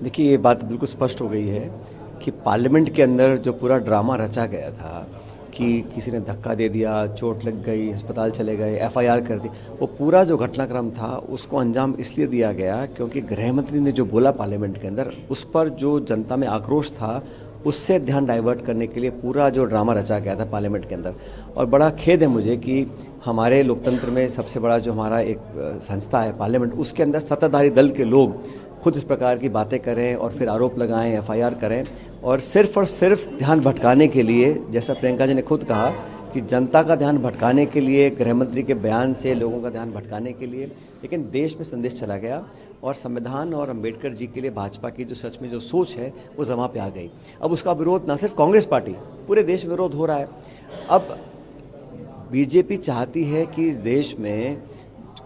देखिए, ये बात बिल्कुल स्पष्ट हो गई है कि पार्लियामेंट के अंदर जो पूरा ड्रामा रचा गया था कि किसी ने धक्का दे दिया, चोट लग गई, अस्पताल चले गए, एफआईआर कर दी, वो पूरा जो घटनाक्रम था उसको अंजाम इसलिए दिया गया क्योंकि गृह मंत्री ने जो बोला पार्लियामेंट के अंदर, उस पर जो जनता में आक्रोश था उससे ध्यान डाइवर्ट करने के लिए पूरा जो ड्रामा रचा गया था पार्लियामेंट के अंदर। और बड़ा खेद है मुझे कि हमारे लोकतंत्र में सबसे बड़ा जो हमारा एक संस्था है पार्लियामेंट, उसके अंदर सत्ताधारी दल के लोग खुद इस प्रकार की बातें करें और फिर आरोप लगाएं, एफआईआर करें और सिर्फ ध्यान भटकाने के लिए, जैसा प्रियंका जी ने खुद कहा कि जनता का ध्यान भटकाने के लिए, गृह मंत्री के बयान से लोगों का ध्यान भटकाने के लिए, लेकिन देश में संदेश चला गया और संविधान और अंबेडकर जी के लिए भाजपा की जो सच में जो सोच है वो जमा पे आ गई। अब उसका विरोध न सिर्फ कांग्रेस पार्टी, पूरे देश में विरोध हो रहा है। अब बीजेपी चाहती है कि इस देश में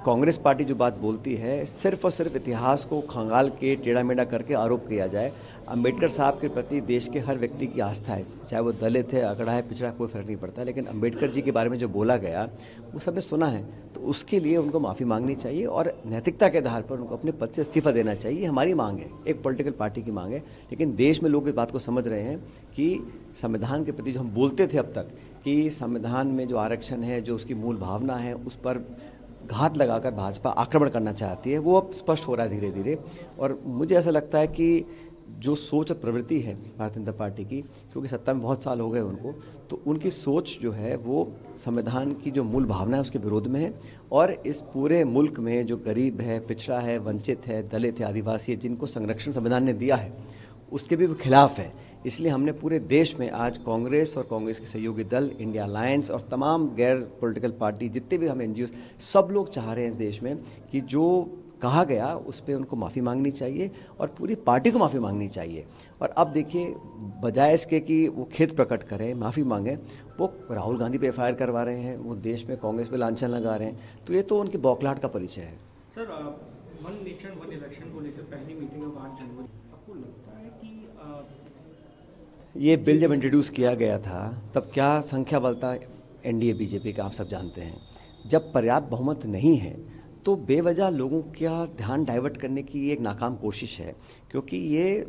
कांग्रेस पार्टी जो बात बोलती है सिर्फ और सिर्फ इतिहास को खंगाल के टेढ़ा मेढ़ा करके आरोप किया जाए। अंबेडकर साहब के प्रति देश के हर व्यक्ति की आस्था है, चाहे वो दलित है, अगड़ा है, पिछड़ा, कोई फर्क नहीं पड़ता, लेकिन अंबेडकर जी के बारे में जो बोला गया वो सबने सुना है, तो उसके लिए उनको माफ़ी मांगनी चाहिए और नैतिकता के आधार पर उनको अपने पद से इस्तीफा देना चाहिए। हमारी मांग है, एक पॉलिटिकल पार्टी की मांग है, लेकिन देश में लोग इस बात को समझ रहे हैं कि संविधान के प्रति जो हम बोलते थे अब तक कि संविधान में जो आरक्षण है, जो उसकी मूल भावना है, उस पर घात लगाकर भाजपा आक्रमण करना चाहती है, वो अब स्पष्ट हो रहा है धीरे धीरे। और मुझे ऐसा लगता है कि जो सोच और प्रवृत्ति है भारतीय जनता पार्टी की, क्योंकि सत्ता में बहुत साल हो गए उनको, तो उनकी सोच जो है वो संविधान की जो मूल भावना है उसके विरोध में है। और इस पूरे मुल्क में जो गरीब है, पिछड़ा है, वंचित है, दलित है, आदिवासी है, जिनको संरक्षण संविधान ने दिया है, उसके भी खिलाफ है। इसलिए हमने पूरे देश में आज कांग्रेस और कांग्रेस के सहयोगी दल, इंडिया अलायंस और तमाम गैर पॉलिटिकल पार्टी, जितने भी हम एनजीओ, सब लोग चाह रहे हैं इस देश में कि जो कहा गया उस पर उनको माफ़ी मांगनी चाहिए और पूरी पार्टी को माफ़ी मांगनी चाहिए। और अब देखिए, बजाय इसके कि वो खेद प्रकट करें, माफ़ी मांगें, वो राहुल गांधी पे एफआईआर करवा रहे हैं, वो देश में कांग्रेस पे लांछन लगा रहे हैं, तो ये तो उनकी बौखलाहट का परिचय है। Sir, one nation one election को लेकर पहली मीटिंग अब 8 जनवरी, आपको लगता है कि ये बिल जब इंट्रोड्यूस किया गया था तब क्या संख्या बल था एनडीए बीजेपी का, आप सब जानते हैं। जब पर्याप्त बहुमत नहीं है तो बेवजह लोगों का ध्यान डाइवर्ट करने की एक नाकाम कोशिश है, क्योंकि ये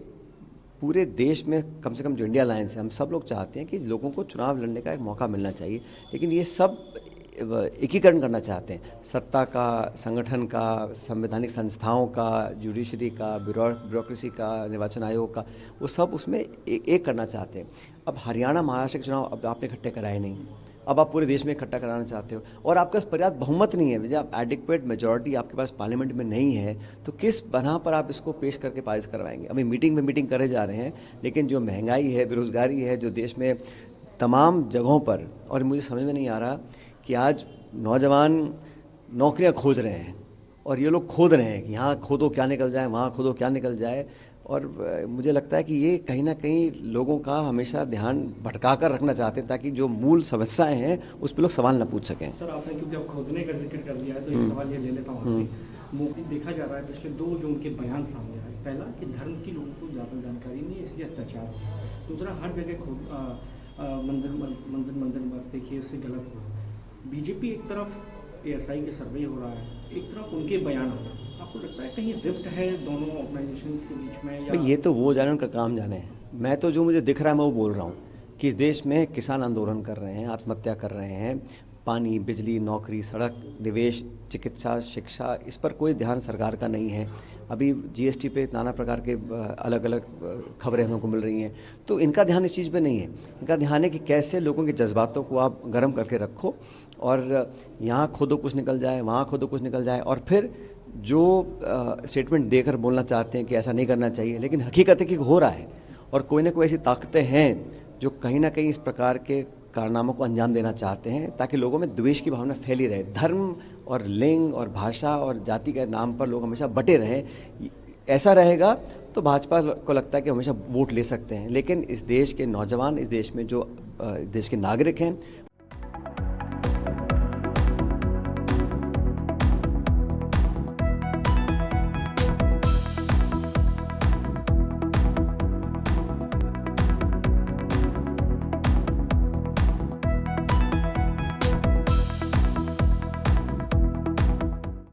पूरे देश में कम से कम जो इंडिया अलायंस है, हम सब लोग चाहते हैं कि लोगों को चुनाव लड़ने का एक मौका मिलना चाहिए, लेकिन ये सब एकीकरण करना चाहते हैं, सत्ता का, संगठन का, संवैधानिक संस्थाओं का, जुडिशरी का, ब्यूरोक्रेसी का, निर्वाचन आयोग का, वो सब उसमें एक करना चाहते हैं। अब हरियाणा, महाराष्ट्र के चुनाव अब आपने इकट्ठे कराए नहीं, अब आप पूरे देश में इकट्ठा कराना चाहते हो और आपके पास पर्याप्त बहुमत नहीं है, जब एडिक्वेट मेजॉरिटी आपके पास पार्लियामेंट में नहीं है तो किस बना पर आप इसको पेश करके पारित करवाएंगे। अभी मीटिंग में मीटिंग करे जा रहे हैं, लेकिन जो महंगाई है, बेरोजगारी है, जो देश में तमाम जगहों पर, और मुझे समझ में नहीं आ रहा कि आज नौजवान नौकरियां खोज रहे हैं और ये लोग खोद रहे हैं कि यहाँ खोदो क्या निकल जाए, वहाँ खोदो क्या निकल जाए। और मुझे लगता है कि ये कहीं ना कहीं लोगों का हमेशा ध्यान भटका कर रखना चाहते हैं ताकि जो मूल समस्याएं हैं उस पर लोग सवाल न पूछ सकें। सर, आपने क्योंकि अब खोदने का जिक्र कर दिया है तो एक सवाल ये ले लेता हूँ। मोदी देखा जा रहा है पिछले 2 जून के बयान सामने आए, पहला कि धर्म की लोगों को ज़्यादा जानकारी नहीं है इसलिए अत्याचार हो रहा है, दूसरा हर जगह मंदिर देखिए इससे गलत हो। बीजेपी एक तरफ एएसआई के सर्वे हो रहा है, एक तरफ उनके बयान हो रहा है, आपको लगता है कहीं रिफ्ट है दोनों ऑर्गेनाइजेशन के बीच में या? ये तो वो जाने, उनका काम जाने हैं। मैं तो जो मुझे दिख रहा है मैं वो बोल रहा हूँ कि इस देश में किसान आंदोलन कर रहे हैं, आत्महत्या कर रहे हैं, पानी, बिजली, नौकरी, सड़क, निवेश, चिकित्सा, शिक्षा, इस पर कोई ध्यान सरकार का नहीं है। अभी जीएसटी पे नाना प्रकार के अलग अलग खबरें हमको मिल रही हैं, तो इनका ध्यान इस चीज़ पे नहीं है। इनका ध्यान है कि कैसे लोगों के जज्बातों को आप गर्म करके रखो और यहाँ खोदो कुछ निकल जाए, वहाँ खोदो कुछ निकल जाए, और फिर जो स्टेटमेंट देकर बोलना चाहते हैं कि ऐसा नहीं करना चाहिए, लेकिन हकीकत है कि हो रहा है। और कोई ना कोई ऐसी ताकतें हैं जो कहीं ना कहीं इस प्रकार के कारनामों को अंजाम देना चाहते हैं ताकि लोगों में द्वेष की भावना फैली रहे, धर्म और लिंग और भाषा और जाति के नाम पर लोग हमेशा बटे रहें। ऐसा रहेगा तो भाजपा को लगता है कि हमेशा वोट ले सकते हैं, लेकिन इस देश के नौजवान, इस देश में जो देश के नागरिक हैं,